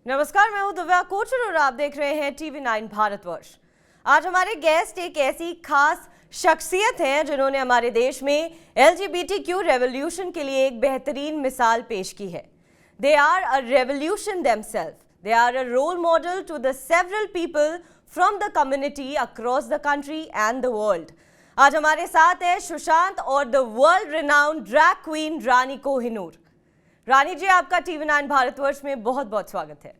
नमस्कार, मैं हूं दिव्या कोचर और आप देख रहे हैं TV9 भारतवर्ष। आज हमारे गेस्ट एक ऐसी खास शख्सियत हैं जिन्होंने हमारे देश में LGBTQ रेवोल्यूशन के लिए एक बेहतरीन मिसाल पेश की है। They are a revolution themselves. They are a role model to the several people from the community across the country and the world. आज हमारे साथ है सुशांत और the world renowned drag queen Rani Kohinoor. Rani ji, आपका TV9 भारतवर्ष में बहुत बहुत स्वागत है।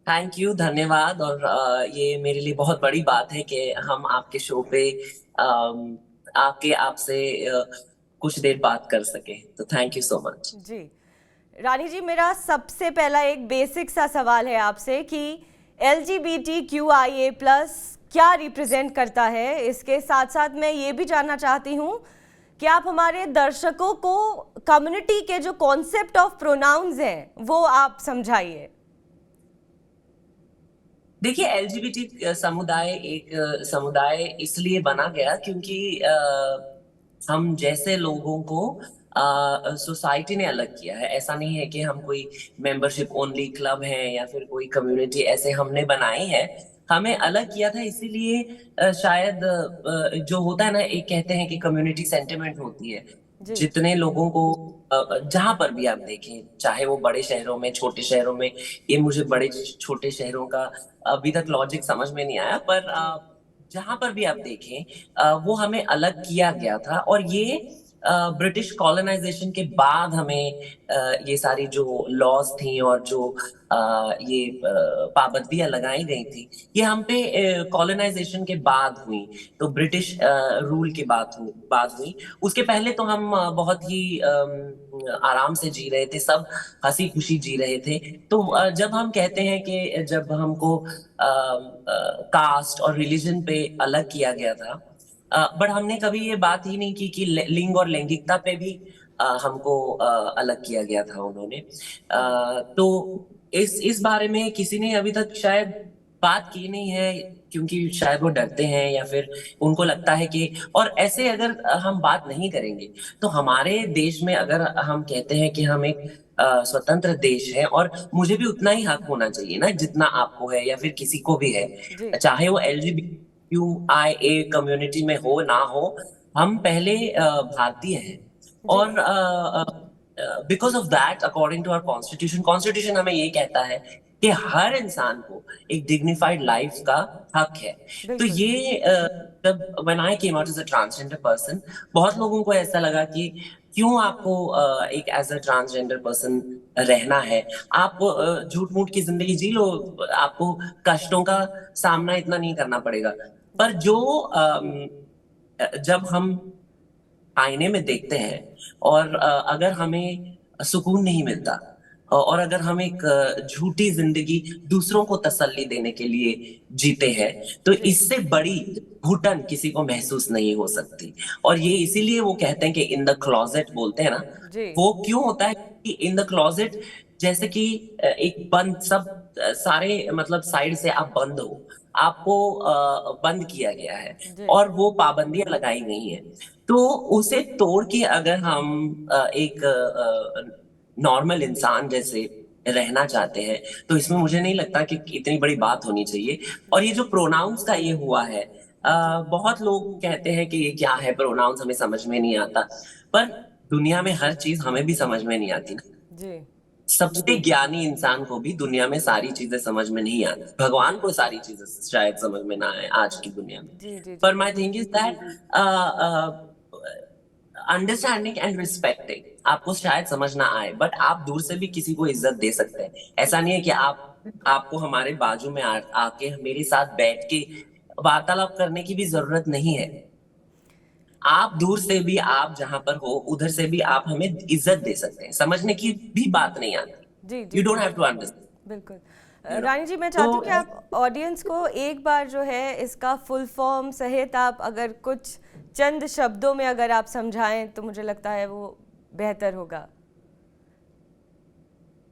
थैंक यू, धन्यवाद। और ये मेरे लिए बहुत बड़ी बात है कि हम आपके शो पे आके आपसे कुछ देर बात कर सके, तो थैंक यू सो मच। जी रानी जी, मेरा सबसे पहला एक बेसिक सा सवाल है आपसे कि LGBTQIA+ क्या रिप्रेजेंट करता है। इसके साथ साथ मैं ये भी जानना चाहती हूँ कि आप हमारे दर्शकों को कम्युनिटी के जो कॉन्सेप्ट ऑफ प्रोनाउंस हैं वो आप समझाइए। देखिए, LGBT समुदाय एक समुदाय इसलिए बना गया क्योंकि हम जैसे लोगों को सोसाइटी ने अलग किया है। ऐसा नहीं है कि हम कोई मेंबरशिप ओनली क्लब है या फिर कोई कम्युनिटी ऐसे हमने बनाई है। हमें अलग किया था इसीलिए शायद जो होता है ना, एक कहते हैं कि कम्युनिटी सेंटिमेंट होती है। जी जितने लोगों को जहां पर भी आप देखें, चाहे वो बड़े शहरों में, छोटे शहरों में, ये मुझे बड़े छोटे शहरों का अभी तक लॉजिक समझ में नहीं आया, पर जी जहां पर भी आप देखें वो हमें अलग किया गया था। और ये ब्रिटिश कॉलोनाइजेशन के बाद हमें ये सारी जो लॉज थी और जो ये पाबंदियां लगाई गई थी, ये हम पे कॉलोनाइजेशन के बाद हुई। तो ब्रिटिश रूल के बाद हुई। उसके पहले तो हम बहुत ही आराम से जी रहे थे, सब हंसी खुशी जी रहे थे। तो जब हम कहते हैं कि जब हमको कास्ट और रिलीजन पे अलग किया गया था, बट हमने कभी ये बात ही नहीं की कि लिंग और लैंगिकता पे भी हमको अलग किया गया था उन्होंने। तो इस बारे में किसी ने अभी तक शायद बात की नहीं है, क्योंकि शायद वो डरते हैं या फिर उनको लगता है कि, और ऐसे अगर हम बात नहीं करेंगे तो हमारे देश में अगर हम कहते हैं कि हम एक स्वतंत्र देश है, और मुझे भी उतना ही हक होना चाहिए ना जितना आपको है या फिर किसी को भी है, जी चाहे वो LGBTQIA कम्युनिटी में हो ना हो। हम पहले भारतीय हैं। जी और because of that, according to our constitution हमें ये कहता है कि हर इंसान को एक डिग्निफाइड लाइफ का हक है। तो बिल्कुल। ये जब when I came out as a transgender person, बहुत लोगों को ऐसा लगा कि क्यों आपको एक एज अ ट्रांसजेंडर पर्सन रहना है। आप झूठ मूठ की जिंदगी जी लो, आपको कष्टों का सामना इतना नहीं करना पड़ेगा। पर जी जो जब हम आईने में देखते हैं और अगर हमें सुकून नहीं मिलता, और अगर हम एक झूठी जिंदगी दूसरों को तसल्ली देने के लिए जीते हैं, तो जी इससे बड़ी घुटन किसी को महसूस नहीं हो सकती। और ये इसीलिए वो कहते हैं कि इन द क्लोजेट बोलते हैं ना। जी वो क्यों होता है कि इन द क्लोजेट, जैसे कि एक बंद, सब सारे मतलब साइड से आप बंद हो, आपको बंद किया गया है जी और वो पाबंदियां लगाई गई हैं। तो उसे तोड़ के अगर हम एक नॉर्मल इंसान जैसे रहना चाहते हैं, तो इसमें मुझे नहीं लगता कि इतनी बड़ी बात होनी चाहिए। और ये जो प्रोनाउंस का ये हुआ है, जी बहुत लोग कहते हैं कि ये क्या है प्रोनाउंस, हमें समझ में नहीं आता। पर दुनिया में हर चीज हमें भी समझ में नहीं आती ना। जी सबसे ज्ञानी इंसान को भी दुनिया में सारी चीजें समझ में नहीं आती, भगवान को सारी चीजें शायद समझ में ना आए आज की दुनिया में। जी जी जी पर माई think is that understanding and respecting आपको शायद समझ ना आए, बट आप दूर से भी किसी को इज्जत दे सकते हैं। ऐसा नहीं है कि आपको हमारे बाजू में आके मेरे साथ बैठ के वार्तालाप करने की भी जरूरत नहीं है। आप दूर से भी, आप जहां पर हो उधर से भी आप हमें इज्जत दे सकते हैं, समझने की भी बात नहीं आती। जी यू जी डोंट जी हैव टू बिल्कुल बिल्कुल। Understand, you know. Rani ji, मैं तो चाहती हूँ कि आप ऑडियंस को एक बार जो है इसका फुल फॉर्म सहित आप अगर कुछ चंद शब्दों में अगर आप समझाएं तो मुझे लगता है वो बेहतर होगा।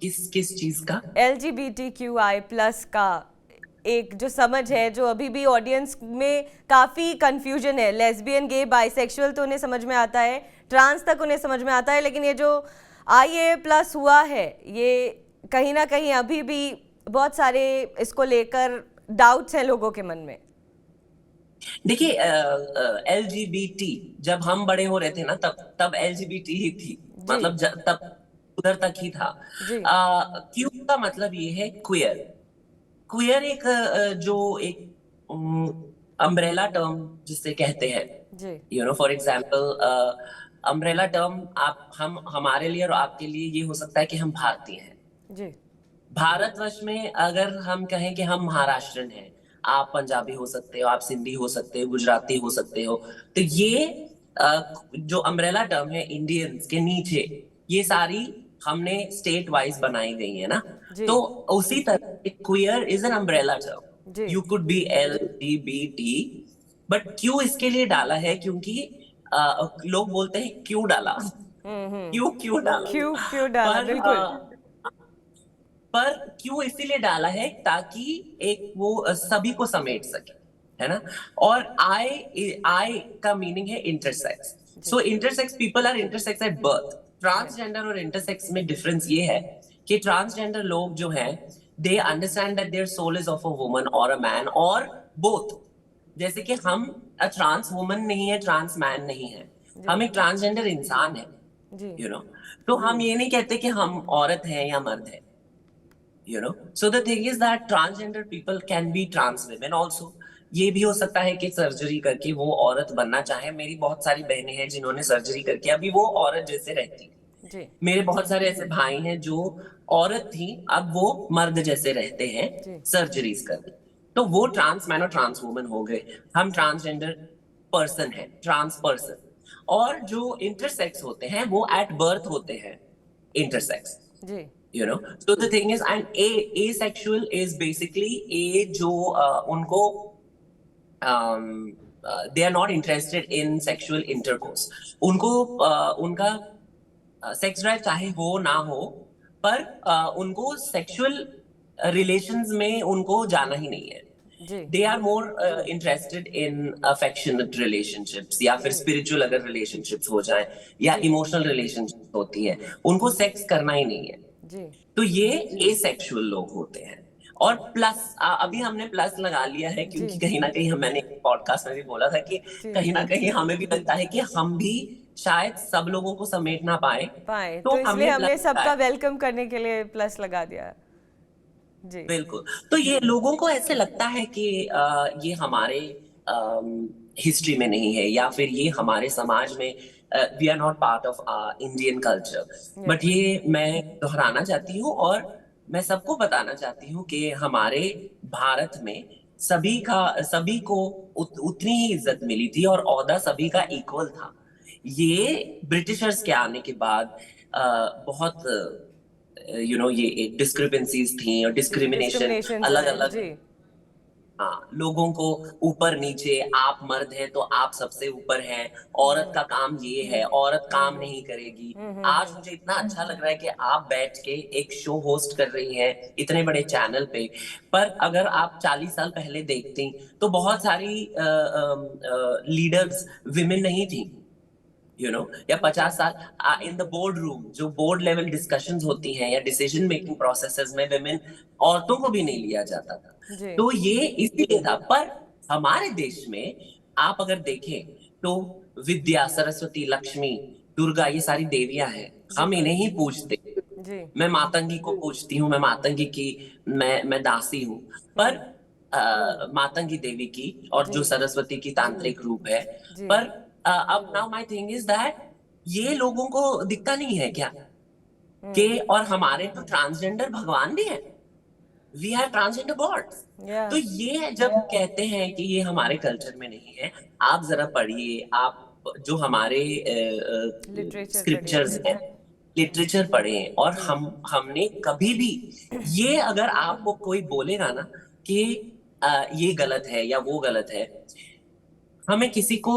किस किस चीज का? LGBTQI+ का एक जो समझ है, जो अभी भी ऑडियंस में काफ़ी कंफ्यूजन है। लेस्बियन, गे, बाइसेक्सुअल तो उन्हें समझ में आता है, ट्रांस तक उन्हें समझ में आता है, लेकिन ये जो IA+ हुआ है, ये कहीं ना कहीं अभी भी बहुत सारे इसको लेकर डाउट्स हैं लोगों के मन में। देखिए, LGBT जब हम बड़े हो रहे थे ना, तब LGBT ही थी। जी मतलब तब उधर तक ही था। जी क्यू का मतलब ये है क्वियर। क्वियर एक जो एक अम्ब्रेला टर्म जिसे कहते हैं, जी फॉर एग्जाम्पल, अम्ब्रेला टर्म आप हम हमारे लिए और आपके लिए ये हो सकता है कि हम भारतीय हैं। जी भारतवर्ष में अगर हम कहें कि हम महाराष्ट्रन हैं, आप पंजाबी हो सकते हो, आप सिंधी हो सकते हो, गुजराती हो सकते हो, तो ये जो अम्ब्रेला टर्म है इंडियंस के नीचे, ये सारी हमने स्टेट वाइज बनाई गई है ना। जी तो उसी तरह queer is an umbrella term. जी you could be LGBT, but क्यों इसके लिए डाला है क्योंकि लोग बोलते हैं क्यों डाला, क्यों क्यों डाला। क्यों क्यों डाला, पर बिल्कुल। पर क्यों इसीलिए डाला है ताकि एक वो सभी को समेट सके, है ना। और आई का मीनिंग है intersex. So intersex people are intersex at birth. Transgender और इंटरसेक्स में डिफरेंस ये है कि ट्रांसजेंडर लोग जो हैं, they understand that their soul is of a woman और अ मैन और बोथ। जैसे कि हम ट्रांस वुमन नहीं है, ट्रांस मैन नहीं है, हम एक ट्रांसजेंडर इंसान है, जी तो हम ये नहीं कहते कि हम औरत हैं या मर्द हैं। So the thing is that transgender people can be trans women also. ये भी हो सकता है कि सर्जरी करके वो औरत बनना चाहे। मेरी बहुत सारी बहनें हैं जिन्होंने सर्जरी करके अभी वो औरत जैसे रहती है। जी मेरे बहुत सारे ऐसे भाई हैं जो औरत थी, अब वो मर्द जैसे रहते हैं जी सर्जरीज करके। तो वो ट्रांस मैन और ट्रांस वुमन हो गए। हम ट्रांसजेंडर पर्सन है, ट्रांस पर्सन। और जो इंटरसेक्स होते हैं वो एट बर्थ होते हैं इंटरसेक्स। जी So the thing is, and asexual is basically जो उनको they are not interested in sexual intercourse. उनको उनका सेक्स ड्राइव चाहे हो ना हो, पर उनको सेक्सुअल रिलेशंस में उनको जाना ही नहीं है। जी they are more interested in affectionate relationships, या फिर स्पिरिचुअल अगर रिलेशनशिप्स हो जाए या जी इमोशनल रिलेशनशिप होती है, उनको सेक्स करना ही नहीं है। जी तो ये एसेक्सुअल लोग होते हैं। और प्लस अभी हमने प्लस लगा लिया है क्योंकि जी कहीं ना कहीं मैंने पॉडकास्ट में भी बोला था कि जी कहीं ना कहीं हमें भी लगता है कि हम भी शायद सब लोगों को समेट ना पाए, पाए, तो तो इसलिए हमने हमने प्लस सबका लगाया। वेलकम करने के लिए प्लस लगा दिया। जी बिल्कुल। तो ये लोगों को ऐसे लगता है कि ये हमारे हिस्ट्री में नहीं है, या फिर ये हमारे समाज में, we are not part of Indian culture. But yes ये मैं दोहराना चाहती हूँ और मैं सबको बताना चाहती हूँ कि हमारे भारत में सभी को उतनी ही इज्जत मिली थी और ओहदा सभी का इक्वल था। ये ब्रिटिशर्स के आने के बाद बहुत ये एक डिस्क्रिपेंसीज थी और जी डिस्क्रिमिनेशन डिस्क्रिमिनेशंस अलग हैं। अलग। जी हाँ, लोगों को ऊपर नीचे, आप मर्द हैं तो आप सबसे ऊपर हैं, औरत का काम ये है, औरत काम नहीं करेगी। आज मुझे इतना अच्छा लग रहा है कि आप बैठ के एक शो होस्ट कर रही हैं इतने बड़े चैनल पे। पर अगर आप 40 साल पहले देखती तो बहुत सारी लीडर्स विमेन नहीं थी, या 50 साल इन द बोर्ड रूम, जो बोर्ड लेवल डिस्कशंस होती हैं या डिसीजन मेकिंग प्रोसेसेस में विमेन, औरतों को भी नहीं लिया जाता था। जी तो ये इसीलिए था। पर हमारे देश में आप अगर देखें तो विद्या, सरस्वती, लक्ष्मी, दुर्गा, ये सारी देवियां हैं, हम इन्हें ही पूजते। जी मैं मातंगी को पूजती हूँ, मैं मातंगी की मैं दासी हूँ। पर मातंगी देवी की, और जो जी सरस्वती की तांत्रिक रूप है। जी पर अब now my thing is that ये लोगों को दिखता नहीं है क्या कि, और हमारे तो ट्रांसजेंडर भगवान भी हैं, वी आर ट्रांसजेंडर गॉड्स। या तो ये जब कहते हैं कि ये हमारे कल्चर में नहीं है, आप जरा पढ़िए, आप जो हमारे लिटरेचर पढ़िए। स्क्रिप्चर्स हैं, लिटरेचर पढ़े। और हमने कभी भी, ये अगर आपको कोई बोलेगा ना कि ये गलत है या वो गलत है, हमें किसी को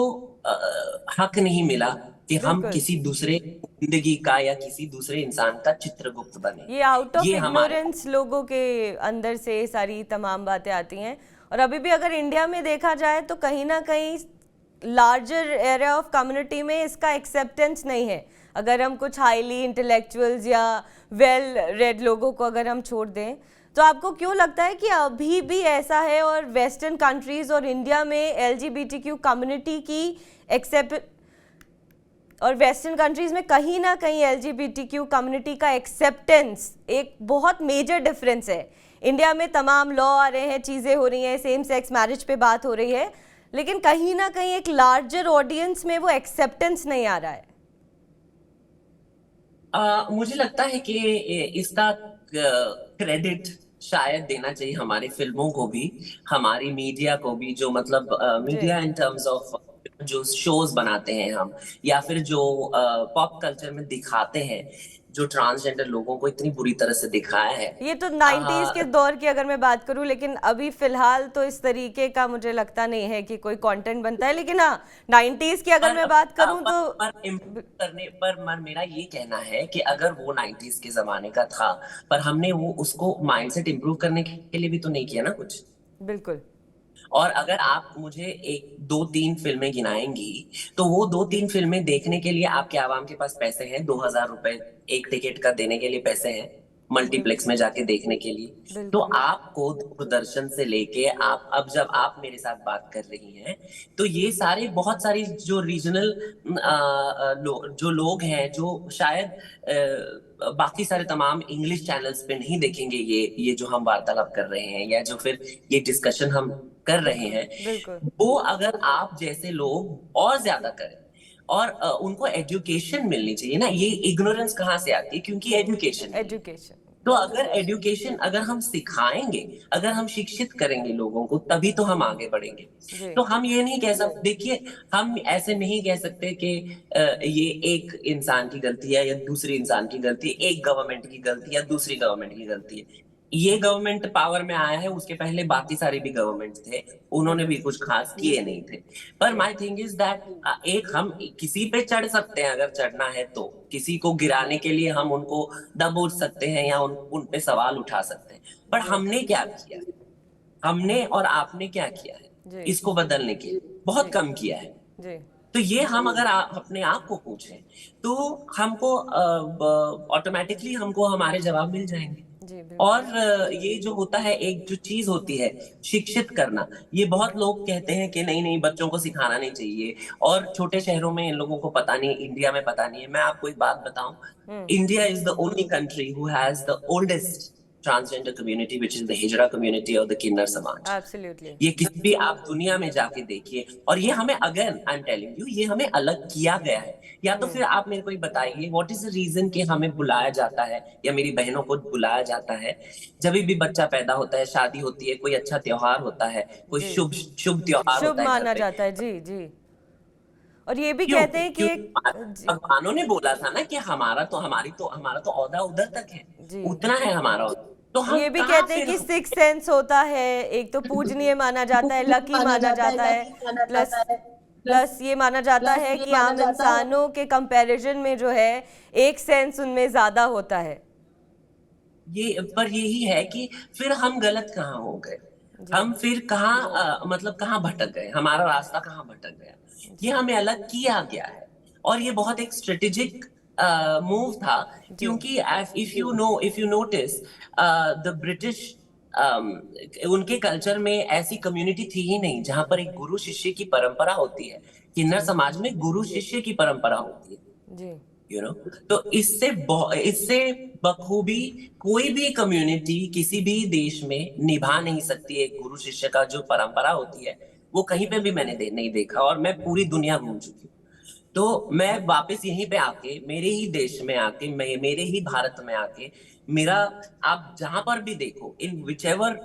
हक नहीं मिला कि हम बिल्कुल, किसी दूसरे जिंदगी का या किसी दूसरे इंसान का चित्रगुप्त बने। ये आउट ऑफ ये हमारे इग्नोरेंस लोगों के अंदर से सारी तमाम बातें आती हैं। और अभी भी अगर इंडिया में देखा जाए तो कहीं ना कहीं लार्जर एरिया ऑफ कम्युनिटी में इसका एक्सेप्टेंस नहीं है। अगर हम कुछ हाईली इंटेलेक्चुअल्स या वेल रेड लोगों को अगर हम छोड़ दें, तो आपको क्यों लगता है कि अभी भी ऐसा है और वेस्टर्न कंट्रीज और इंडिया में एलजीबीटीक्यू कम्युनिटी की एक्सेप्ट और वेस्टर्न कंट्रीज में कहीं ना कहीं एलजीबीटीक्यू कम्युनिटी का एक्सेप्टेंस एक बहुत मेजर डिफरेंस है? इंडिया में तमाम लॉ आ रहे हैं, चीज़ें हो रही हैं, सेम सेक्स मैरिज पे बात हो रही है, लेकिन कहीं ना कहीं एक लार्जर ऑडियंस में वो एक्सेप्टेंस नहीं आ रहा है। मुझे लगता है कि इसका क्रेडिट शायद देना चाहिए हमारी फिल्मों को भी, हमारी मीडिया को भी, जो मतलब जी मीडिया इन टर्म्स ऑफ जो शोज बनाते हैं हम, या फिर जो पॉप कल्चर में दिखाते हैं, जो ट्रांसजेंडर लोगों को इतनी बुरी तरह से दिखाया है। ये तो 90s के दौर की अगर मैं बात करूं, लेकिन अभी फिलहाल तो इस तरीके का मुझे लगता नहीं है कि कोई कंटेंट बनता है। लेकिन हाँ, 90s की अगर मैं बात करूं तो इम्प्रूव करने पर मेरा ये कहना है कि अगर वो 90s के जमाने का था, पर हमने वो उसको माइंडसेट इम्प्रूव करने के लिए भी तो नहीं किया ना कुछ। बिल्कुल। और अगर आप मुझे एक दो तीन फिल्में गिनाएंगी, तो वो दो तीन फिल्में देखने के लिए आपके आवाम के पास पैसे हैं, 2,000 रुपए एक टिकट का देने के लिए पैसे हैं, मल्टीप्लेक्स में जाके देखने के लिए। तो बिल्कुल। आपको दूरदर्शन से लेके आप, अब जब आप मेरे साथ बात कर रही हैं, तो ये सारे बहुत सारी जो रीजनल जो लोग हैं, जो शायद बाकी सारे तमाम इंग्लिश चैनल्स पे नहीं देखेंगे ये जो हम वार्तालाप कर रहे हैं, या जो फिर ये डिस्कशन हम कर रहे हैं, बिल्कुल। वो अगर आप जैसे लोग और ज्यादा करें और उनको एजुकेशन मिलनी चाहिए ना। ये इग्नोरेंस कहाँ से आती है? क्योंकि एजुकेशन। एजुकेशन। तो अगर एजुकेशन अगर हम सिखाएंगे, अगर हम शिक्षित करेंगे लोगों को, तभी तो हम आगे बढ़ेंगे। जी तो हम ये नहीं कह सकते, देखिए हम ऐसे नहीं कह सकते कि ये एक इंसान की गलती है या दूसरे इंसान की गलती है, एक गवर्नमेंट की गलती है या दूसरी गवर्नमेंट की गलती है। ये गवर्नमेंट पावर में आया है, उसके पहले बाकी सारे भी गवर्नमेंट थे, उन्होंने भी कुछ खास किए नहीं थे। पर माय थिंग इज दैट एक हम किसी पे चढ़ सकते हैं, अगर चढ़ना है तो किसी को गिराने के लिए हम उनको दबोच सकते हैं या उन पे सवाल उठा सकते हैं। पर हमने क्या किया, हमने और आपने क्या किया है इसको बदलने के लिए? बहुत कम किया है। जी तो ये हम अगर अपने आप को पूछें, तो हमको ऑटोमेटिकली हमको हमारे जवाब मिल जाएंगे। जी बिल्कुल। और ये जो होता है, एक जो चीज होती है शिक्षित करना, ये बहुत लोग कहते हैं कि नहीं नहीं बच्चों को सिखाना नहीं चाहिए, और छोटे शहरों में इन लोगों को पता नहीं, इंडिया में पता नहीं है। मैं आपको एक बात बताऊं, India is the only country who has the oldest transgender community, which is the hijra community और द किन्नर समाज। एब्सोल्युटली। ये किसी भी आप दुनिया में जाके देखिए, और ये हमें, again I am telling you, ये हमें अलग किया गया है। या तो फिर आप मेरे को ये बताइए, व्हाट इज द रीजन कि हमें बुलाया जाता है या मेरी बहनों को बुलाया जाता है जब भी बच्चा पैदा होता है, शादी होती है, कोई अच्छा त्योहार होता है, कोई जी शुभ शुभ त्योहार शुभ होता है घर माना पे। जाता है। जी जी। और ये भी क्यों? कहते हैं कि क्योंकि भगवानों ने बोला था ना कि हमारा तो औहदा उधर तक है, जी उतना है हमारा औहदा। तो हम ये भी कहाँ कहते हैं फिर कि सिक्स सेंस होता है, एक तो पूजनीय माना जाता है, लकी माना जाता है, प्लस प्लस ये माना जाता है कि आम इंसानों के कंपैरिजन में जो है एक सेंस उनमें ज्यादा होता है। ये, पर यही है कि फिर हम गलत कहाँ हो गए, हम फिर कहाँ मतलब कहाँ भटक गए, हमारा रास्ता कहाँ भटक गया? ये हमें अलग किया गया है, और ये बहुत एक स्ट्रेटेजिक मूव था। क्योंकि if you notice the British, उनके कल्चर में ऐसी कम्युनिटी थी ही नहीं जहां पर एक गुरु शिष्य की परंपरा होती है। किन्नर समाज में गुरु शिष्य की परंपरा होती है, जी यू नो। तो इससे बखूबी कोई भी कम्युनिटी किसी भी देश में निभा नहीं सकती है। गुरु शिष्य का जो परंपरा होती है, वो कहीं पे भी मैंने नहीं देखा, और मैं पूरी दुनिया घूम चुकी हूँ। तो मैं वापस यहीं पे आके, मेरे ही देश में आके, मेरे ही भारत में आके, मेरा, आप जहां पर भी देखो, in whichever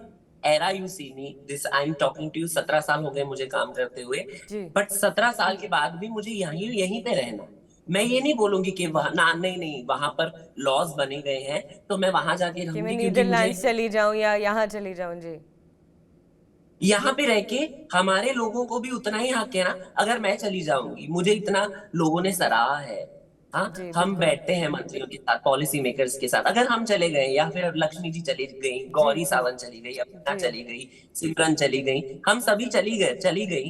era you see me, this I am talking to you, 17 साल हो गए मुझे काम करते हुए, जी बट 17 साल के बाद भी मुझे यहीं पे रहना है। मैं ये नहीं बोलूंगी कि वहां ना, नहीं नहीं, वहां पर लॉज बने गए हैं तो मैं वहां जाके कि मैं रहूंगी, क्योंकि मुझे नीदरलैंड चली जाऊं या यहाँ चली जाऊं। जी यहाँ पे रह के हमारे लोगों को भी उतना ही हक है ना। अगर मैं चली जाऊंगी, मुझे इतना लोगों ने सराहा है, हाँ, जी हम बिल्कुल। बैठते हैं मंत्रियों के साथ, पॉलिसी मेकर्स के साथ, अगर हम चले गए, या फिर लक्ष्मी जी चली गई, जी गौरी जी सावंत चली गई, अपना जी चली गई, सिमरन चली गई, हम सभी चली गई,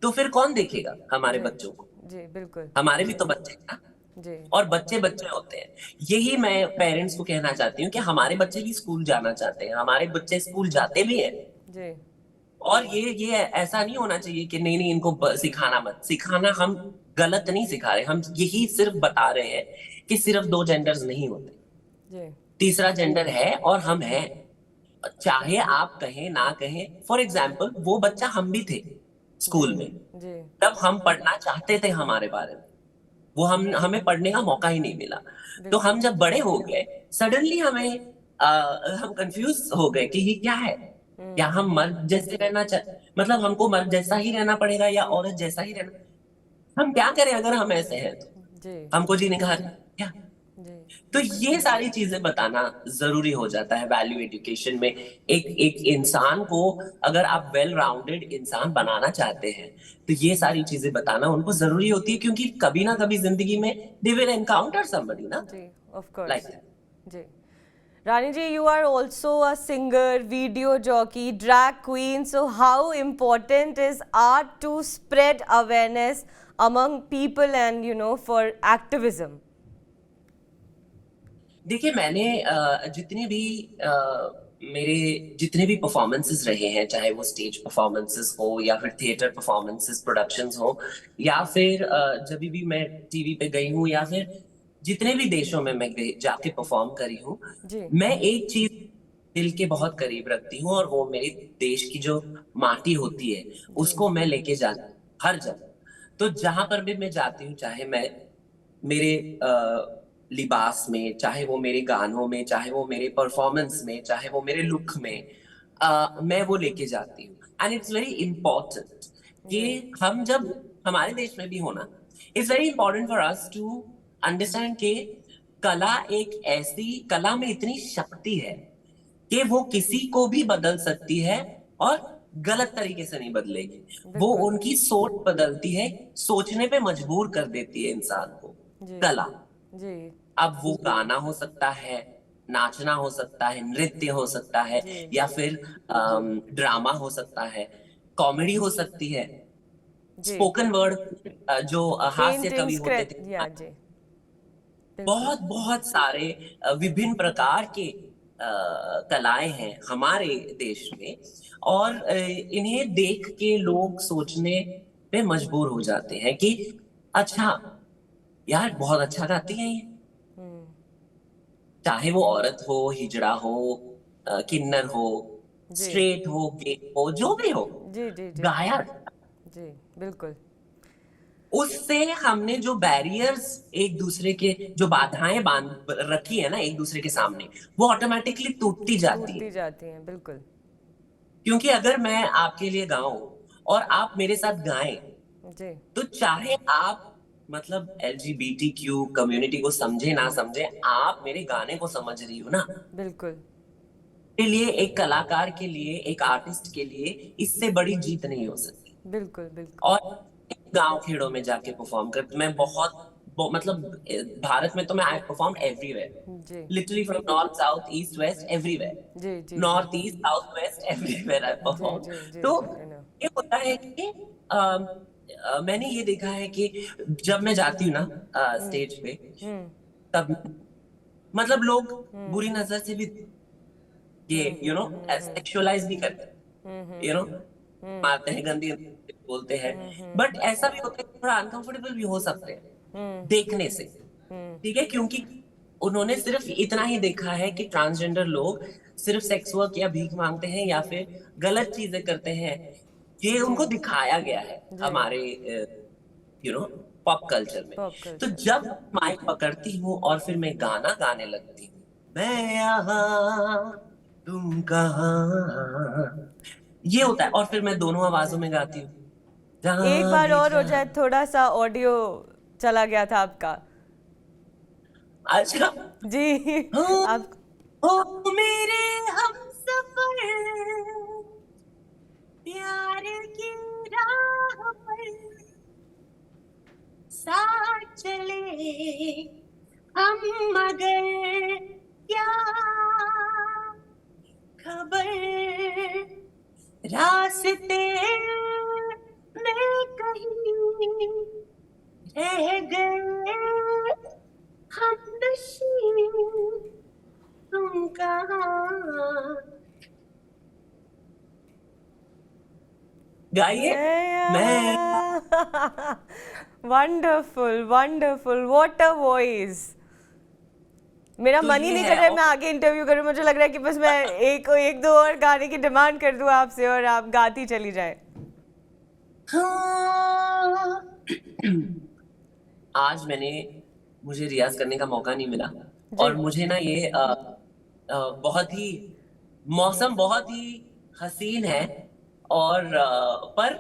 तो फिर कौन देखेगा हमारे जी बच्चों को? जी बिल्कुल। हमारे भी तो बच्चे हैं ना। जी और बच्चे बच्चे होते हैं। यही मैं पेरेंट्स को कहना चाहती हूँ कि हमारे बच्चे भी स्कूल जाना चाहते हैं, हमारे बच्चे स्कूल जाते भी हैं। जी और ये ऐसा नहीं होना चाहिए कि नहीं नहीं इनको सिखाना मत, सिखाना हम गलत नहीं सिखा रहे, हम यही सिर्फ बता रहे हैं कि सिर्फ दो जेंडर्स नहीं होते, जी तीसरा जेंडर है और हम हैं। चाहे आप कहें ना कहें, फॉर एग्जाम्पल वो बच्चा हम भी थे जी स्कूल में, जी तब हम पढ़ना चाहते थे हमारे बारे में, वो हम हमें पढ़ने का मौका ही नहीं मिला। तो बिल्कुल हम जब बड़े हो गए सडनली हम कंफ्यूज हो गए कि ये क्या है, क्या हम मर्द जैसे रहना मतलब हमको मर्द जैसा ही रहना पड़ेगा या औरत जैसा ही रहना, हम क्या करें अगर हम ऐसे हैं तो जी हमको जीने का हक है क्या? जी तो ये सारी चीजें बताना जरूरी हो जाता है वैल्यू एजुकेशन में। एक एक इंसान को अगर आप वेल राउंडेड इंसान बनाना चाहते हैं तो ये सारी चीजें बताना उनको जरूरी होती है, क्योंकि कभी ना कभी जिंदगी में दे विल एनकाउंटर समबडी ना, जी ऑफ कोर्स लाइक जी Rani ji, you are also a singer, video jockey, drag queen. So, how important is art to spread awareness among people and for activism? देखिए मैंने जितने भी मेरे जितने भी परफॉर्मेंसेस रहे हैं, चाहे वो स्टेज परफॉर्मेंसेस हो या फिर थिएटर परफॉर्मेंसेस प्रोडक्शंस हो, या फिर जब भी मैं टीवी पे गई हूँ या फिर जितने भी देशों में मैं जाके परफॉर्म करी हूँ, जी मैं एक चीज दिल के बहुत करीब रखती हूँ और वो मेरे देश की जो माटी होती है जी उसको मैं लेके जाती हूँ हर जगह। तो जहां पर भी मैं जाती हूँ, चाहे मैं मेरे लिबास में, चाहे वो मेरे गानों में, चाहे वो मेरे परफॉर्मेंस में, चाहे वो मेरे लुक में, मैं वो लेके जाती हूँ। एंड इट्स वेरी इंपॉर्टेंट कि जी हम जब हमारे देश में भी होना, it's very important for us to understand कि कला एक ऐसी, कला में इतनी शक्ति है कि वो किसी को भी बदल सकती है और गलत तरीके से नहीं बदलेगी। वो बिल्कुल उनकी सोच बदलती है, सोचने पे मजबूर कर देती है इंसान को, जी कला। जी अब वो गाना हो सकता है, नाचना हो सकता है, नृत्य हो सकता है, जी या फिर ड्रामा हो सकता है, कॉमेडी हो सकती है, जी स्पोकन वर्ड, जो हास्य पेंटिंग कवि होते थे, स्क्रिप्ट या जी बिल्कुल बहुत बहुत सारे विभिन्न प्रकार के कलाएं हैं हमारे देश में। और इन्हें देख के लोग सोचने पे मजबूर हो जाते हैं कि अच्छा यार बहुत अच्छा गाती है ये, चाहे वो औरत हो, हिजड़ा हो, किन्नर हो, जी स्ट्रेट हो, गे हो, जो भी हो, जी जी जी गाया। जी बिल्कुल उससे हमने जो बैरियर्स, एक दूसरे के जो बाधाएं बांध रखी है ना एक दूसरे के सामने, वो ऑटोमेटिकली टूटती जाती है। टूटती जाती हैं बिल्कुल क्योंकि अगर मैं आपके लिए गाऊं और आप मेरे साथ गाएं, जी तो चाहे आप मतलब LGBTQ कम्युनिटी को समझे ना समझे, आप मेरे गाने को समझ रही हो ना। बिल्कुल के लिए, एक कलाकार के लिए, एक आर्टिस्ट के लिए इससे बड़ी जीत नहीं हो सकती। बिल्कुल बिल्कुल और गांव खेड़ों में जाके परफॉर्म कर, मैं मतलब भारत में तो मैं आई परफॉर्म एवरीवेयर, जी literally from north south east west everywhere, जी जी जी north east south west everywhere I जी परफॉर्म। जी जी तो जी आई नो ये होता है कि मैंने ये देखा है कि जब मैं जाती हूँ ना स्टेज पे, तब मतलब लोग बुरी नजर से भी ये सेक्सुअलाइज भी करते हैं, मारते हैं, गंदी बोलते हैं। बट ऐसा भी होता है कि थोड़ा अनकंफर्टेबल भी हो सकते हैं देखने से, ठीक है, क्योंकि उन्होंने सिर्फ इतना ही देखा है कि ट्रांसजेंडर लोग सिर्फ सेक्स वर्क या भीख मांगते हैं या फिर गलत चीजें करते हैं। ये जी उनको दिखाया गया है जी हमारे पॉप कल्चर में। पॉप तो कल्चर जब माइक पकड़ती हूँ और फिर मैं गाना गाने लगती हूँ, मैं यहाँ तुम कहाँ, ये होता है। और फिर मैं दोनों आवाजों जी में गाती हूँ, एक जहाँ बार भी और हो जा। जाए, थोड़ा सा ऑडियो चला गया था आपका अच्छा, जी हो आप हो मेरे हम सफर, प्यार की राह पर साथ चले हम, मगर क्या खबर रास्ते में कहीं रह गए हमनशी तुम कहाँ, गाइए। मैं wonderful wonderful, what a voice. मेरा तो मन ही ये नहीं है। कर रहा है मैं आगे इंटरव्यू करूं, मुझे लग रहा है कि बस मैं एक दो और गाने की डिमांड कर दूं आपसे और आप गाती चली जाए। हाँ। आज मुझे रियाज करने का मौका नहीं मिला, जी और मुझे ना ये बहुत ही मौसम बहुत ही हसीन है, और पर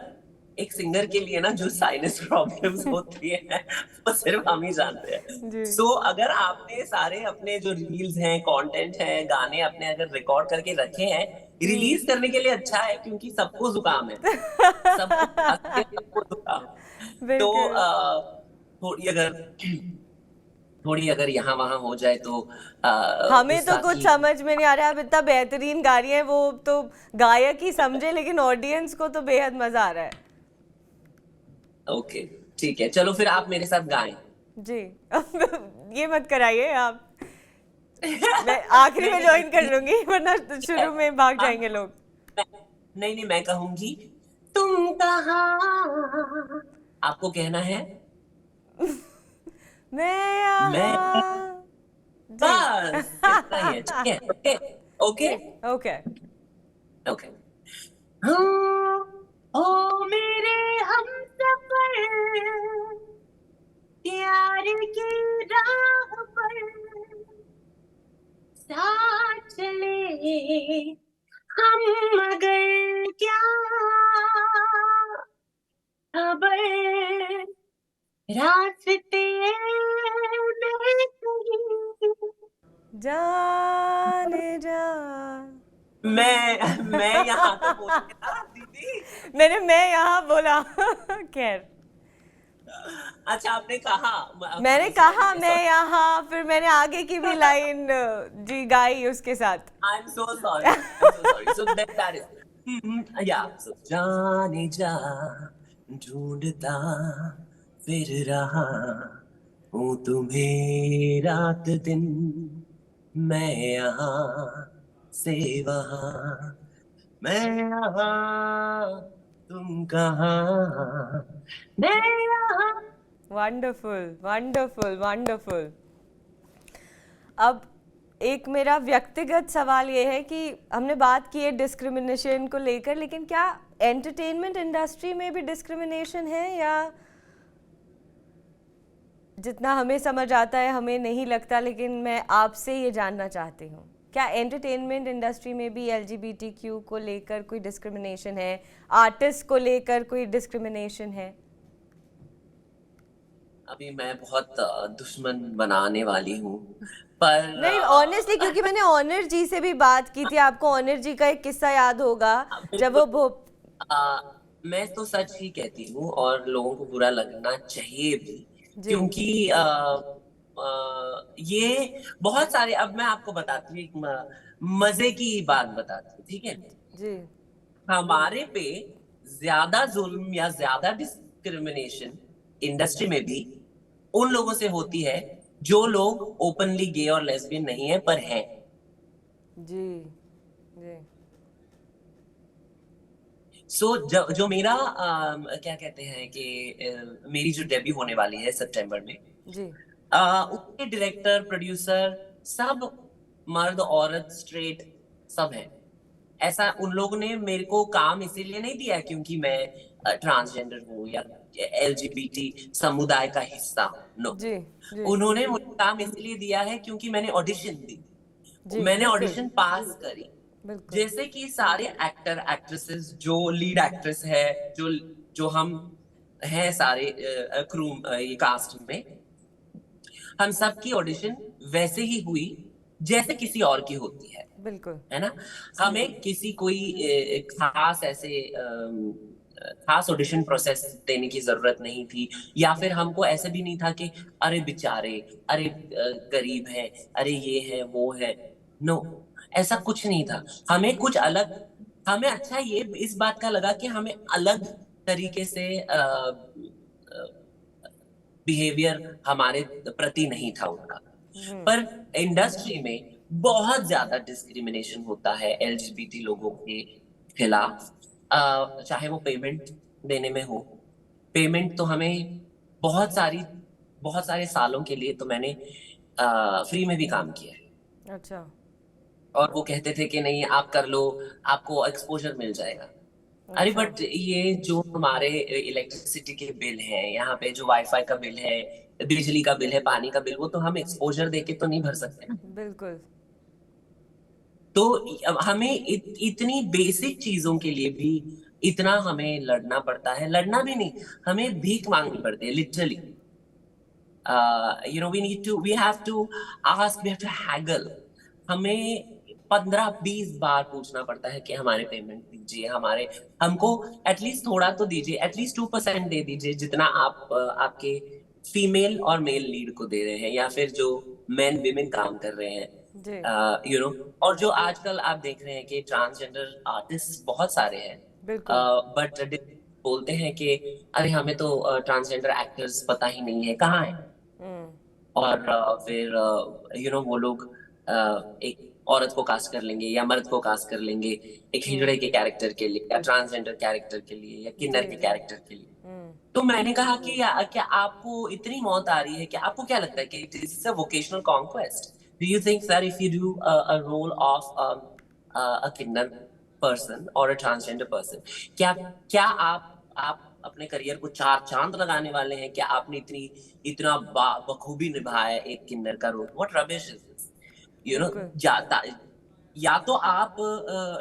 एक सिंगर के लिए ना जो साइनस प्रॉब्लम्स होती है वो सिर्फ हम ही जानते हैं। जी। सो अगर आपने सारे अपने जो रील्स हैं, कंटेंट है, गाने अपने अगर रिकॉर्ड करके रखे हैं, रिलीज करने के लिए अच्छा है, क्योंकि सबको जुकाम है, सबको खांसी है, सबको जुकाम है। तो बिल्कुल। थोड़ी अगर थोड़ी अगर यहाँ वहां हो जाए तो हमें तो कुछ गुस्ताखी। समझ में नहीं आ रहा है, आप इतना बेहतरीन गा रही हैं, वो तो गायक ही समझे, लेकिन ऑडियंस को तो बेहद मजा आ रहा है। ओके, ठीक है, चलो फिर आप मेरे साथ गाएं। जी। ये मत कराइए आप, मैं आखिरी में नहीं ज्वाइन कर नहीं, लूंगी वरना ठीक है। शुरू में भाग हम जाएंगे लोग। मैं- नहीं नहीं, मैं कहूंगी तुम कहाँ, आपको कहना है मैं मैं, यहाँ। जी। बस इतना ही है, ठीक है, ओके ओके ठीक, ओके। ओके। हाँ, ओ मेरे हमसफर, प्यार की राह पर साथ चले हम, मगर क्या खबर रास्ते में कहीं। जाने जा। मैं यहाँ तो बोलिए ना दीदी। मैं यहाँ बोला। खैर, अच्छा, आपने कहा, मैंने दूसरा कहा नहीं, मैं सॉरी। यहाँ, फिर मैंने आगे की भी लाइन जी गाई उसके साथ। I am so sorry, I am so sorry, so that is, या सो जाने जा, ढूंढता फिर रहा हूँ तुम्हें रात दिन, मैं यहाँ से वहाँ, मैं यहाँ तुम कहाँ, मैं यहाँ। Wonderful wonderful wonderful. अब एक मेरा व्यक्तिगत सवाल ये है कि हमने बात की है डिस्क्रिमिनेशन को लेकर, लेकिन क्या एंटरटेनमेंट इंडस्ट्री में भी डिस्क्रिमिनेशन है, या जितना हमें समझ आता है हमें नहीं लगता, लेकिन मैं आपसे ये जानना चाहती हूँ, क्या एंटरटेनमेंट इंडस्ट्री में भी LGBTQ को लेकर कोई डिस्क्रिमिनेशन है, आर्टिस्ट को लेकर कोई डिस्क्रिमिनेशन है? अभी मैं बहुत दुश्मन बनाने वाली हूँ, पर नहीं, ऑनेस्टली, क्योंकि मैंने ऑनर जी से भी बात की थी, आपको ऑनर जी का एक किस्सा याद होगा जब वो बिल्कुल, मैं तो सच ही कहती हूँ, और लोगों को बुरा लगना चाहिए भी, जी क्योंकि ये बहुत सारे, अब मैं आपको बताती हूँ, एक मजे की बात बताती हूँ, ठीक है। जी हमारे पे ज्यादा जुल्म या ज्यादा डिस्क्रिमिनेशन इंडस्ट्री में भी उन लोगों से होती है जो लोग ओपनली गे और लेस्बियन नहीं है पर हैं। जी जी जो मेरा क्या कहते हैं कि मेरी जो डेब्यू होने वाली है सितंबर में, जी उसके डायरेक्टर, प्रोड्यूसर सब मर्द औरत स्ट्रेट सब हैं। ऐसा उन लोगों ने मेरे को काम इसीलिए नहीं दिया क्योंकि मैं ट्रांसजेंडर हूँ या LGBT समुदाय का हिस्सा हूँ, नो। जी जी उन्होंने मुझे काम इसलिए दिया है क्योंकि मैंने ऑडिशन दी, जी मैंने बिल्कुल ऑडिशन पास करी। बिल्कुल। जैसे कि सारे एक्टर एक्ट्रेसेस, जो लीड एक्ट्रेस है, जो जो हम हैं सारे क्रू, ये कास्ट में, हम सबकी ऑडिशन वैसे ही हुई जैसे किसी और की होती बिल्कुल है ना। हमें किसी कोई खास ऐसे खास ऑडिशन प्रोसेस देने की जरूरत नहीं थी, या फिर हमको ऐसे भी नहीं था कि अरे बेचारे, अरे गरीब है, अरे ये है वो है, नो, ऐसा कुछ नहीं था। हमें कुछ अलग, हमें अच्छा ये इस बात का लगा कि हमें अलग तरीके से बिहेवियर हमारे प्रति नहीं था उनका, पर इंडस्ट्री में बहुत ज्यादा डिस्क्रिमिनेशन होता है एलजीबीटी लोगों के खिलाफ, चाहे वो पेमेंट देने में हो। पेमेंट तो हमें बहुत सारे सालों के लिए तो मैंने फ्री में भी काम किया है, अच्छा। और वो कहते थे कि नहीं आप कर लो, आपको एक्सपोजर मिल जाएगा। अरे अच्छा। बट ये जो हमारे इलेक्ट्रिसिटी के बिल हैं, यहाँ पे जो वाईफाई का बिल है, बिजली का बिल है, पानी का बिल, वो तो हम एक्सपोजर देके तो नहीं भर सकते ना। बिल्कुल। तो अब हमें इतनी बेसिक चीजों के लिए भी इतना हमें लड़ना पड़ता है। लड़ना भी नहीं, हमें भीख मांगनी पड़ती है literally. we have to ask, we have to haggle। हमें 15-20 बार पूछना पड़ता है कि हमारे पेमेंट दीजिए, हमारे हमको एटलीस्ट थोड़ा तो दीजिए, एटलीस्ट 2% दे दीजिए, जितना आप आपके फीमेल और मेल लीड को दे रहे हैं, या फिर जो मेन विमेन काम कर रहे हैं। जी। और जो आजकल आप देख रहे हैं कि ट्रांसजेंडर आर्टिस्ट बहुत सारे हैं, बिल्कुल। बट बोलते हैं कि अरे हमें तो ट्रांसजेंडर एक्टर्स पता ही नहीं है कहाँ है। हम्म। और फिर वो लोग एक औरत को कास्ट कर लेंगे या मर्द को कास्ट कर लेंगे, एक हिजड़े के कैरेक्टर के लिए या ट्रांसजेंडर कैरेक्टर के लिए या जी किन्नर के जी। कैरेक्टर के लिए। तो मैंने कहा कि क्या आपको इतनी मौत आ रही है कि आपको क्या लगता है कि it is a vocational conquest? Do you think that if you do a role of a kinnar person और अ ट्रांसजेंडर पर्सन, क्या क्या आप अपने करियर को 4 चांद लगाने वाले हैं? क्या आपने इतना बखूबी निभाया है एक किन्नर का role? What rubbish is this? बिल्कुल। जाता या तो आप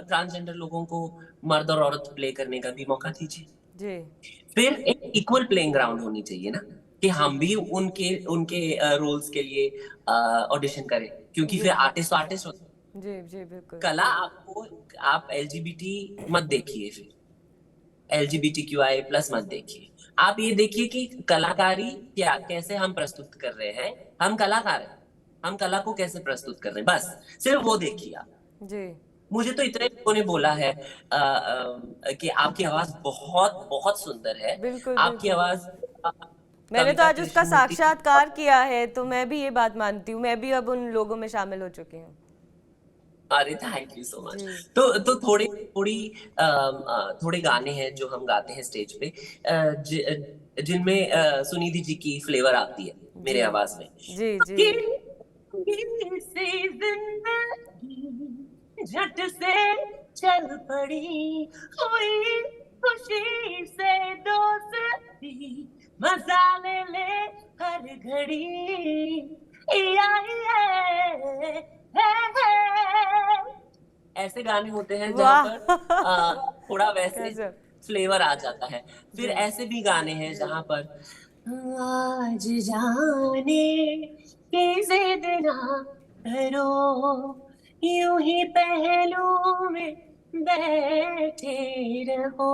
ट्रांसजेंडर लोगों को मर्द और औरत प्ले करने का भी मौका दीजिए। जी फिर एक इक्वल प्लेइंग ग्राउंड होनी चाहिए ना, कि जी हम भी उनके उनके रोल्स के लिए ऑडिशन करें, क्योंकि जी फिर आर्टिस्ट तो आर्टिस्ट होते हैं। जी जी बिल्कुल। कला आपको, आप एलजीबीटी मत देखिए, फिर LGBTQI+ मत देखिए। आप ये देखिए कि कलाकारी क्या, कैसे हम प्रस्तुत कर रहे हैं। हम कलाकार हैं, हम कला को कैसे प्रस्तुत कर रहे हैं, बस सिर्फ वो देखिए आप। जी। मुझे तो इतने लोगों ने बोला है कि आपकी आवाज बहुत बहुत सुंदर है, बिल्कुल आपकी बिल्कुल। आवाज मैंने तो कविता आज उसका कृष्णमूर्ति। साक्षात्कार किया है, तो मैं भी ये बात मानती हूँ, मैं भी अब उन लोगों में शामिल हो चुकी हूँ। अरे थैंक यू सो मच। जी तो थोड़े गाने हैं जो हम गाते हैं स्टेज पे, जिनमें सुनिधि जी की फ्लेवर आती है मेरे जी आवाज में। जी जी। अकेली सी जिंदगी झट से चल पड़ी, हुई खुशी से दोस्ती, मजा ले ले हर घड़ी, या, ऐसे गाने होते हैं जहां वाह पर थोड़ा वैसे गजब। फ्लेवर आ जाता है। फिर जी ऐसे भी गाने हैं जहां पर आज जाने की जिद ना करो, यूं ही पहलू में बैठे रहो।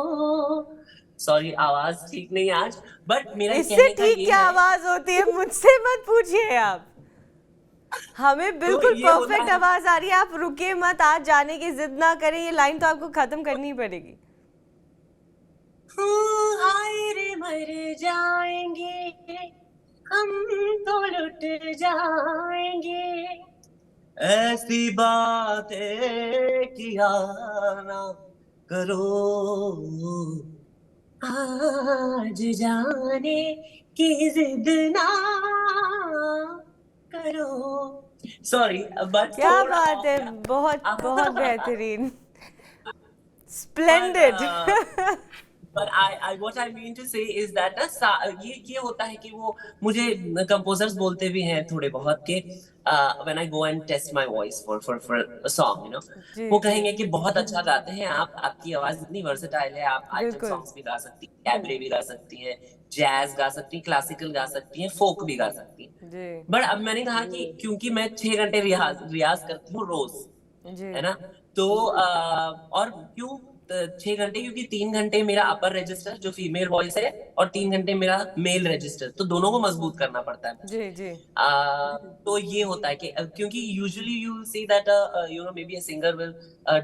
सॉरी आवाज ठीक नहीं आज, बट मेरा इससे कहने का ठीक ये क्या है। आवाज होती है, मुझसे मत पूछिए आप। हमें तो बिल्कुल ये होता परफेक्ट है, आवाज आ रही है। आप रुके मत, आज जाने की जिद ना करें, ये लाइन तो आपको खत्म करनी पड़ेगी। हाय रे मर जाएंगे हम तो लुट जाएंगे, ऐसी बातें किया ना करो, आज जाने की जिद ना करो। सॉरी बट क्या थोड़ा बात ऑफ है, गया। बहुत बहुत बेहतरीन, स्प्लेंडेड। पर but I what I mean to say is that ये होता है कि वो मुझे कंपोजर्स बोलते भी हैं थोड़े बहुत कि when I go and test my voice for a song, जी वो जी कहेंगे कि बहुत अच्छा गाते हैं आप, आपकी आवाज इतनी वर्सेटाइल है, आप आइटम बिल्कुल। सॉन्ग्स भी गा सकती हैं, कैबरे भी गा सकती हैं, जैज गा सकती हैं, क्लासिकल गा सकती हैं, फोक भी गा सकती हैं। जी बट अब मैंने कहा कि क्योंकि मैं 6 घंटे रियाज करती हूँ रोज, जी है ना, तो और क्यों 6 घंटे, क्योंकि 3 घंटे मेरा अपर रजिस्टर जो फीमेल वॉइस है और 3 घंटे मेरा मेल रजिस्टर, तो दोनों को मजबूत करना पड़ता है मुझे। जी जी तो ये होता है कि क्योंकि usually you see that maybe a singer will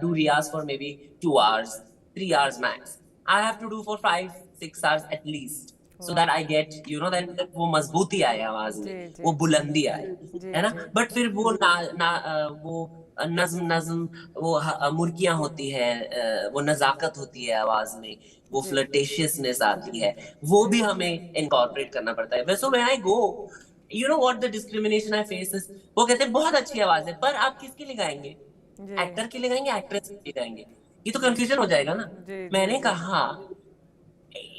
do riyaz for maybe 2 hours 3 hours max, I have to do for 5-6 hours at least. So that I get you know that वो मजबूती आए आवाज जी में, जी वो जी बुलंदी आए, जी है ना। जी बट फिर वो वो नज्म नज्म, वो मुर्गियां होती है, वो नजाकत होती है आवाज में, वो जी फ्लर्टेशियसनेस आती है, वो जी भी हमें इनकॉर्पोरेट करना पड़ता है। वैसे when I go, you know what the discrimination I face is, वो कहते हैं बहुत अच्छी आवाज है, पर आप किसके लिए गाएंगे? जी एक्टर के लिए गाएंगे, एक्ट्रेस के लिए गाएंगे? ये तो कंफ्यूजन हो जाएगा ना। जी जी मैंने जी कहा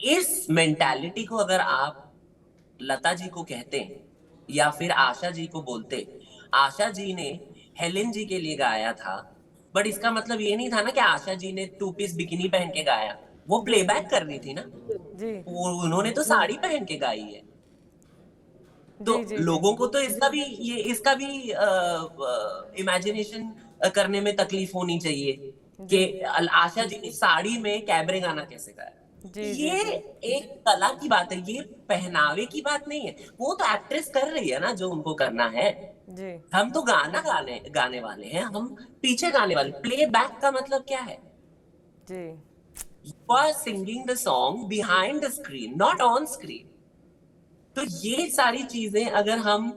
इस मेंटालिटी को अगर आप लता जी को कहते या फिर आशा जी को बोलते, आशा जी ने हेलेन जी के लिए गाया था, बट इसका मतलब ये नहीं था ना कि आशा जी ने टू पीस बिकिनी पहन के गाया, वो जी प्लेबैक कर रही थी ना, जी वो उन्होंने तो साड़ी पहन के गाई है। तो जी जी जी लोगों को तो इसका भी इमेजिनेशन करने में तकलीफ होनी चाहिए जी कि आशा जी ने साड़ी में कैबरे गाना कैसे गाया। जी जी ये जी एक कला की बात है, ये पहनावे की बात नहीं है। वो तो एक्ट्रेस कर रही है ना जो उनको करना है। जी हम तो गाना गाने गाने वाले हैं, हम पीछे गाने वाले। प्ले बैक का मतलब क्या है? जी you are singing the song behind the screen, not on screen. तो ये सारी चीजें अगर हम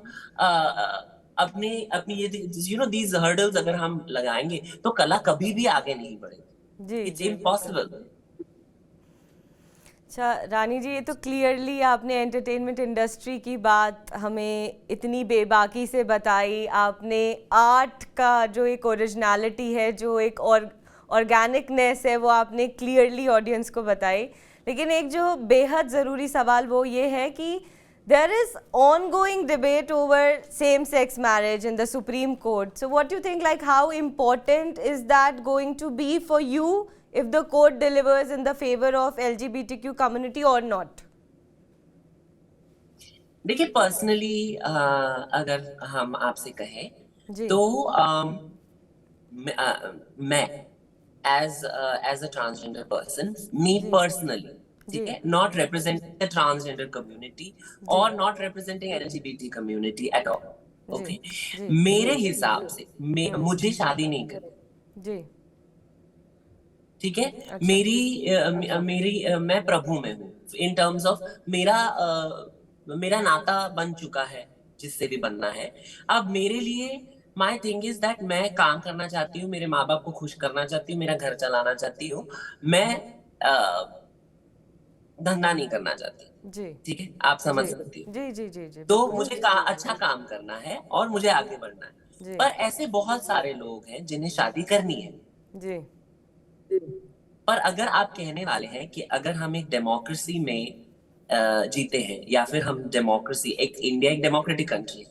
अपने अपनी ये यू नो दीज हर्डल्स अगर हम लगाएंगे तो कला कभी भी आगे नहीं जी बढ़ेगी। इट्स जी इम्पॉसिबल। अच्छा रानी जी, ये तो क्लियरली आपने एंटरटेनमेंट इंडस्ट्री की बात हमें इतनी बेबाकी से बताई। आपने आर्ट का जो एक ओरिजिनलिटी है, जो एक ऑर्गेनिकनेस है, वो आपने क्लियरली ऑडियंस को बताई। लेकिन एक जो बेहद ज़रूरी सवाल वो ये है कि there is ongoing debate over same sex marriage in the Supreme Court. So what do you think, like how important is that going to be for you if the court delivers in the favor of LGBTQ community or not? देखिए personally अगर हम आपसे कहें जी तो मैं as a transgender person, me जी personally, जी ठीक है, not representing the transgender community जी और not representing LGBT community at all, जी ओके। जी मेरे हिसाब से मुझे शादी नहीं करनी, जी ठीक है। अच्छा मैं प्रभु में हूँ इन टर्म्स ऑफ मेरा नाता बन चुका है जिससे भी बनना है। अब मेरे लिए माई थिंग इज दैट मैं काम करना चाहती हूँ, मेरे माँ बाप को खुश करना चाहती हूँ, मेरा घर चलाना चाहती हूँ। मैं धंधा नहीं करना चाहती, जी ठीक है, आप समझ जी सकती हो। जी जी जी जी तो बिल्कुल मुझे अच्छा काम करना है और मुझे आगे बढ़ना है। जी पर ऐसे बहुत सारे लोग हैं जिन्हें शादी करनी है। जी पर अगर आप कहने वाले हैं कि अगर हम एक डेमोक्रेसी में जीते हैं या फिर हम डेमोक्रेसी, एक इंडिया एक डेमोक्रेटिक कंट्री है,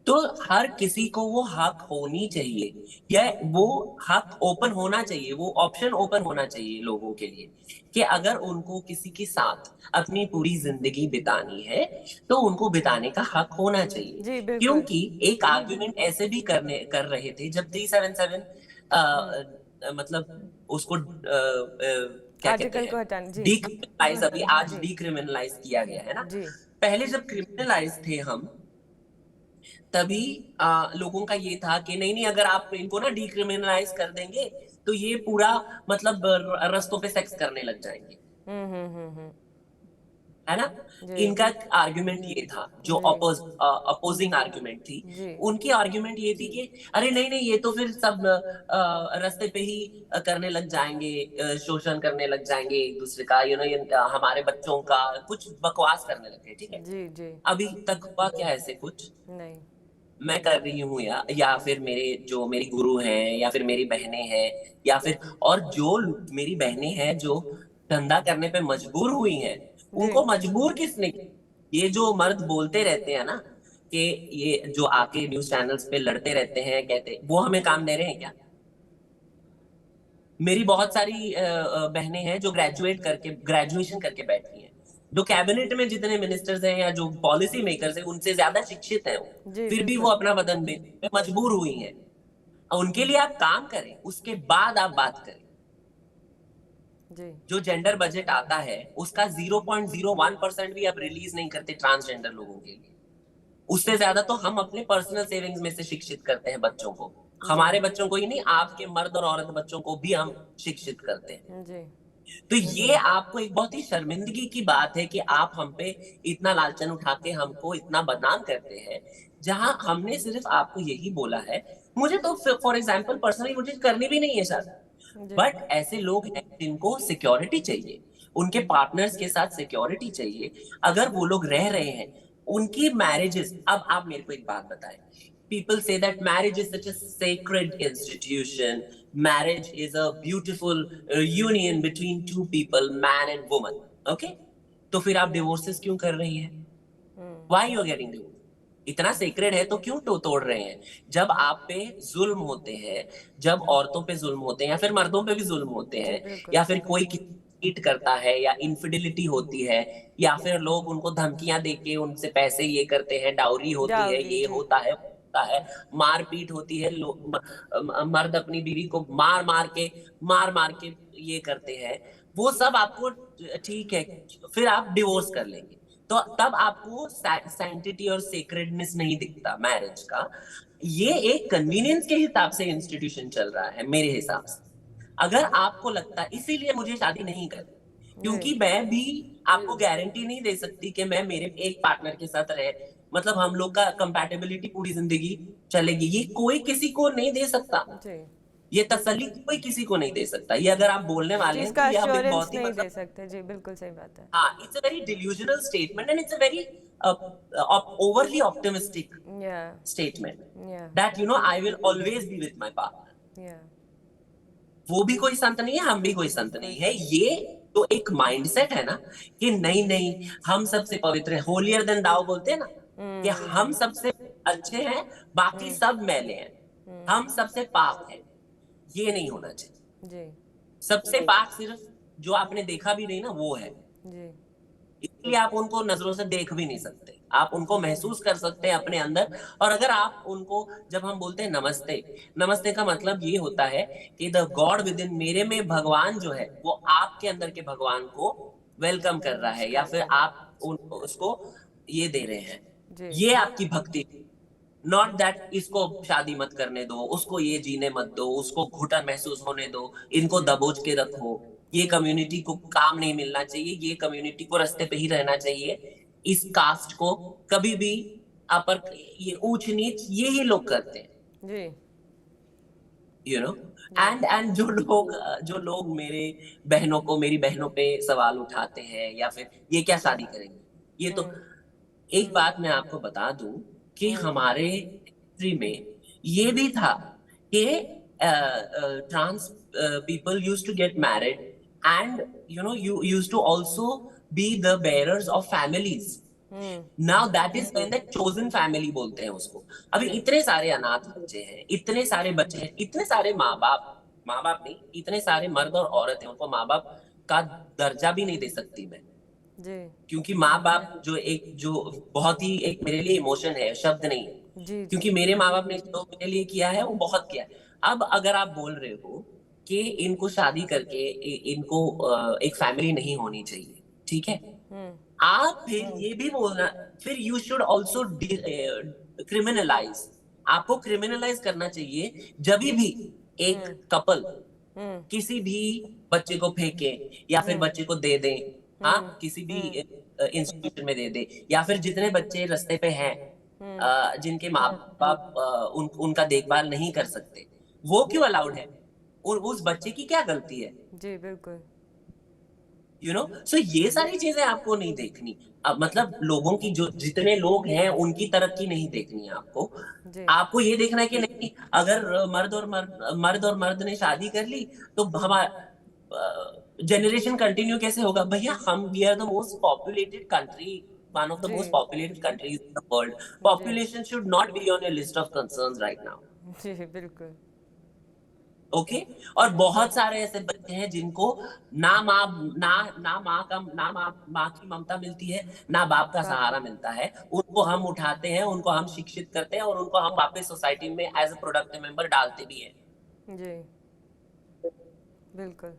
तो हर किसी को वो हक होनी चाहिए, या वो हक ओपन होना चाहिए, वो ऑप्शन ओपन होना चाहिए लोगों के लिए कि अगर उनको किसी के साथ अपनी पूरी जिंदगी बितानी है तो उनको बिताने का हक होना चाहिए। जी बिल्कुल क्योंकि एक आर्ग्यूमेंट ऐसे भी कर रहे थे जब 377 मतलब उसको क्या कहते आर्टिकल हैं, को हटाने जी डीक्रिमिनलाइज, अभी आज जी डीक्रिमिनलाइज किया गया है ना। जी पहले जब क्रिमिनलाइज थे हम, तभी लोगों का ये था कि नहीं नहीं, अगर आप इनको ना डिक्रिमिनलाइज कर देंगे तो ये पूरा मतलब रस्तों पे सेक्स करने लग जाएंगे, हम्म। है ना। जी इनका आर्गुमेंट ये था, जो जी अपोजिंग आर्गुमेंट थी, जी उनकी आर्गुमेंट ये थी कि अरे नहीं नहीं, ये तो फिर सब रास्ते पे ही करने लग जाएंगे, शोषण करने लग जाएंगे एक दूसरे का, यू नो हमारे बच्चों का कुछ बकवास करने लगे, ठीक है। जी जी अभी तक हुआ क्या ऐसे कुछ? नहीं मैं कर रही हूँ या फिर मेरी गुरु हैं या फिर मेरी बहनें हैं, या फिर और जो मेरी बहनें हैं जो धंधा करने पे मजबूर हुई हैं, जी उनको मजबूर किसने किया? ये जो मर्द बोलते रहते हैं ना कि ये जो आके न्यूज चैनल्स पे लड़ते रहते हैं, कहते वो हमें काम दे रहे हैं क्या? मेरी बहुत सारी बहनें हैं जो ग्रेजुएशन करके बैठी हैं, जो कैबिनेट में जितने मिनिस्टर्स हैं या जो पॉलिसी मेकर्स हैं उनसे ज्यादा शिक्षित हैं वो, जी फिर भी वो बिल्कुल अपना बदन बेचने पे मजबूर हुई हैं। और उनके लिए आप काम करें, उसके बाद आप बात करें। जी जो जेंडर बजट आता है उसका 0.01% भी आप रिलीज नहीं करते ट्रांसजेंडर लोगों के लिए। उससे ज्यादा तो हम अपने पर्सनल सेविंग्स में से शिक्षित करते हैं बच्चों को। जी हमारे बच्चों को ही नहीं, आपके मर्द और औरत बच्चों को भी हम शिक्षित करते हैं। जी तो ये आपको एक बहुत ही शर्मिंदगी की बात है कि आप हम पे इतना लालचन उठा के हमको इतना बदनाम करते हैं, जहां हमने सिर्फ आपको यही बोला है। मुझे तो फॉर एग्जाम्पल पर्सनली मुझे करनी भी नहीं है शादी, जी। बट ऐसे लोग हैं जिनको सिक्योरिटी चाहिए, उनके पार्टनर्स के साथ सिक्योरिटी चाहिए। अगर वो लोग रह रहे हैं, उनकी मैरिजेस, अब आप मेरे को एक बात बताएं, people say that marriage is such a sacred institution, marriage is a beautiful union between two people, man and woman, okay? तो फिर आप डिवोर्सेस क्यों कर रही हैं? Why you are getting divorced? इतना सेक्रेड है तो क्यों तोड़ रहे हैं? जब आप पे जुल्म होते हैं, जब औरतों पे जुल्म होते हैं या फिर मर्दों पे भी जुल्म होते जी, हैं, बिल्कुल। या फिर कोई चीट करता है या इनफिडिलिटी होती है, या फिर लोग उनको धमकियां देके उनसे पैसे ये करते हैं, डाउरी होती है, डाउरी, ये जी। होता है, मारपीट होती है, मर्द अपनी बीवी को मार मार के ये करते हैं, वो सब आपको ठीक है, फिर आप डिवोर्स कर लेंगे, तो तब आपको सैंक्टिटी और सेक्रेडनेस नहीं दिखता मैरिज का। ये एक कन्वीनियंस के हिसाब से इंस्टीट्यूशन चल रहा है मेरे हिसाब से। अगर आपको लगता है, इसीलिए मुझे शादी नहीं करनी, जी। क्योंकि मैं भी आपको गारंटी नहीं दे सकती कि मैं मेरे एक पार्टनर के साथ रहे, मतलब हम लोग का कंपैटिबिलिटी पूरी जिंदगी चलेगी, ये कोई किसी को नहीं दे सकता। जी। ये तसल्ली कोई किसी को नहीं दे सकता। ये अगर आप बोलने इस वाले चीज हैं का तो ये आप एक एश्योरेंस बहुत ही नहीं दे मतलब, सकते। जी, बिल्कुल सही बात है। हाँ, it's a very delusional statement and it's a very overly optimistic या statement या that I will always be with my partner. या वो भी कोई संत नहीं है, हम भी कोई संत कोई नहीं है। संत। ये तो एक माइंडसेट है ना कि नहीं नहीं हम सबसे पवित्र हैं, होलियर देन दाउ बोलते हैं ना, कि हम सबसे अच्छे हैं, बाकी सब मैले हैं, हम सबसे पाक हैं। ये नहीं होना चाहिए। जी। सबसे पाक सिर्फ जो आपने देखा भी नहीं ना, वो है। जी। इसलिए आप उनको नजरों से देख भी नहीं सकते, आप उनको महसूस कर सकते हैं अपने अंदर। और अगर आप उनको, जब हम बोलते हैं नमस्ते, नमस्ते का मतलब ये होता है कि द गॉड विद इन, मेरे में भगवान जो है वो आपके अंदर के भगवान को वेलकम कर रहा है, या नमस्कार फिर कर रहे आप उसको ये दे रहे हैं। हैं। जी। ये आपकी भक्ति, नॉट दैट इसको शादी मत करने दो, उसको ये जीने मत दो, उसको घुटन महसूस होने दो, इनको जी। दबोच के रखो, ये कम्युनिटी को काम नहीं मिलना चाहिए, ये कम्युनिटी को रास्ते पे ही रहना चाहिए, इस कास्ट को कभी भी अपर, ये ऊंच नीच यही लोग करते हैं, जी। You know. जी। एंड जो लोग मेरी बहनों पे सवाल उठाते हैं, या फिर ये क्या शादी करेंगे, ये तो, एक बात मैं आपको बता दूं कि हमारे हिस्ट्री में ये भी था कि trans people used to get married, and you used to also be the bearers of families. Now that is when the chosen family बोलते हैं उसको। अभी इतने सारे अनाथ बच्चे हैं, इतने सारे बच्चे हैं, इतने सारे माँ बाप नहीं, इतने सारे मर्द और औरत हैं, उनको माँ बाप का दर्जा भी नहीं दे सकती मैं, जी। क्योंकि माँ बाप जो बहुत ही एक मेरे लिए इमोशन है, शब्द नहीं है, जी। जी। क्योंकि मेरे माँ बाप ने जो मेरे लिए किया है वो बहुत किया है। अब अगर आप बोल रहे हो कि इनको शादी करके इनको एक फैमिली नहीं होनी चाहिए, ठीक है, आप फिर ये भी बोलना, फिर यू शुड ऑल्सो क्रिमिनलाइज, आपको क्रिमिनलाइज करना चाहिए जब भी एक कपल किसी भी बच्चे को फेंके या फिर बच्चे को दे दें, हाँ, किसी भी इंस्टीट्यूशन में दे दे, या फिर जितने बच्चे रास्ते पे हैं, जिनके माँ बाप उनका देखभाल नहीं कर सकते, वो क्यों अलाउड है, और उस बच्चे की क्या गलती है, जी, बिल्कुल। सो ये सारी चीजें आपको नहीं देखनी। अब मतलब लोगों की, जो जितने लोग हैं उनकी तरक्की नहीं देखनी है आपको। जी। आपको ये देखना है कि नहीं, अगर मर्द और मर्द ने शादी कर ली तो हमारा जनरेशन कंटिन्यू कैसे होगा? भैया, हम we are the most populated country, one of the जी। Most populated countries in the world. जी। Population should not be on your list of concerns right now, जी, बिल्कुल। ओके। और बहुत सारे ऐसे बच्चे हैं जिनको ना माँ ना ना माँ की ममता मिलती है, ना बाप का बाप सहारा मिलता है। उनको हम उठाते हैं, उनको हम शिक्षित करते हैं, और उनको हम वापस सोसाइटी में एज अ प्रोडक्टिव मेंबर डालते भी हैं। जी, बिल्कुल।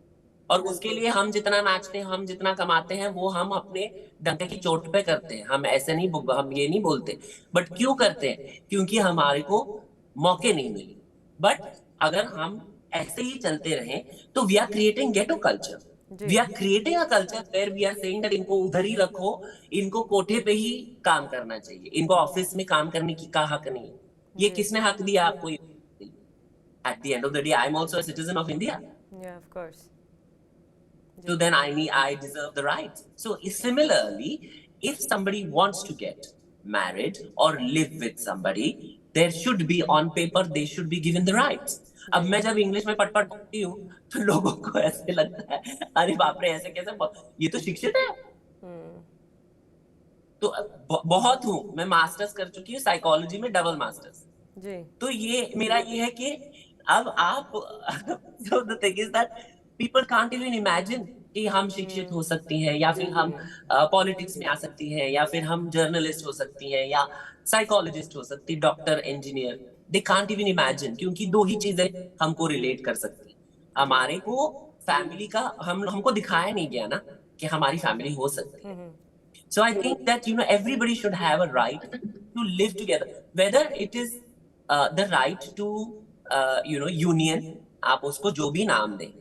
और उसके लिए हम जितना नाचते हैं, हम जितना कमाते हैं, वो हम अपने डंके की चोट पे करते हैं। हम ऐसे नहीं, हम ये नहीं बोलते, बट क्यों करते हैं? क्योंकि हमारे को मौके नहीं मिले। बट अगर हम ऐसे ही चलते रहें तो we are creating ghetto culture. We are creating a culture where we are saying that इनको उधर ही रखो, इनको कोठे पे ही काम करना चाहिए, इनको ऑफिस में काम करने की का हक नहीं है। ये किसने हक दिया आपको? At the end of the day I am also a citizen of India, yeah of course. so then I deserve the rights. So similarly, if somebody wants to get married or live with somebody, there should be on paper they should be given the rights. अब मैं जब English में पट बोलती हूँ तो लोगों को ऐसे लगता है अरे बाप रे ऐसे कैसे, ये तो शिक्षित है। तो बहुत हूँ मैं, मास्टर्स कर चुकी हूँ साइकोलॉजी में, डबल मास्टर्स जी। तो ये मेरा ये है कि अब आप so the thing is that people can't even imagine कि हम शिक्षित हो सकती हैं, या फिर हम पॉलिटिक्स में आ सकती हैं, या फिर हम जर्नलिस्ट हो सकती हैं, या साइकोलॉजिस्ट हो सकती, doctor, engineer. They can't even imagine, क्योंकि दो ही चीजें हमको रिलेट कर सकती हैं। हमारे को फैमिली का हमको दिखाया नहीं गया ना कि हमारी फैमिली हो सकती है। So I think that everybody should have a right to live together, whether it is the right to union, आप उसको जो भी नाम दें,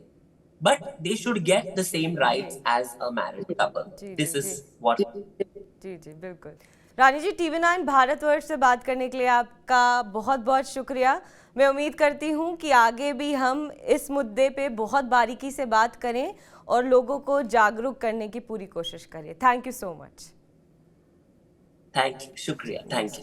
but they should get the same rights as a married couple. This is what. जी जी बिल्कुल। रानी जी, TV9 Bharatvarsh से बात करने के लिए आपका बहुत बहुत शुक्रिया। मैं उम्मीद करती हूँ कि आगे भी हम इस मुद्दे पे बहुत बारीकी से बात करें और लोगों को जागरूक करने की पूरी कोशिश करें। Thank you so much. Thank you, शुक्रिया, थैंक यू।